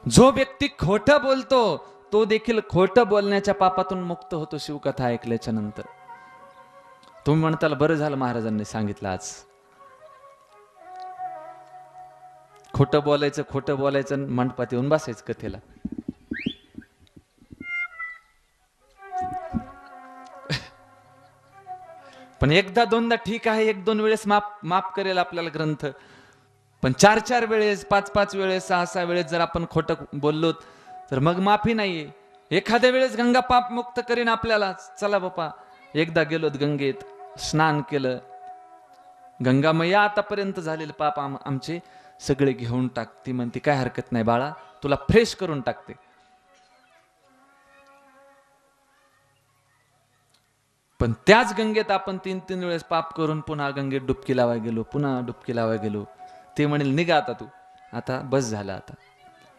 जो व्यक्ती खोटं बोलतो तो देखील खोटं बोलण्याच्या पापातून मुक्त होतो शिवकथा ऐकल्याच्या नंतर. तुम्ही म्हणताल बरं झालं महाराजांनी सांगितलं आज. खोटं बोलायचं मंडपात येऊन बसायचं कथेला. पण एकदा दोनदा ठीक आहे, एक दोन वेळेस माफ करेल आपल्याला ग्रंथ. पण 4-4 वेळेस, 5-5 वेळेस, 6-6 वेळेस जर आपण खोटं बोललो तर मग माफी नाहीये. एखाद्या वेळेस गंगा पाप मुक्त करीन आपल्याला. चला बापा, एकदा गेलोत गंगेत, स्नान केलं, गंगा मैया आतापर्यंत झालेले पाप आमचे सगळे घेऊन टाकते. म्हणते काय हरकत नाही बाळा, तुला फ्रेश करून टाकते. पण त्याच गंगेत आपण 3-3 वेळेस पाप करून पुन्हा गंगेत डुबकी लावाय गेलो, पुन्हा डुबकी लावाय गेलो. ते म्हणेल निघा आता, तू आता बस झालं आता.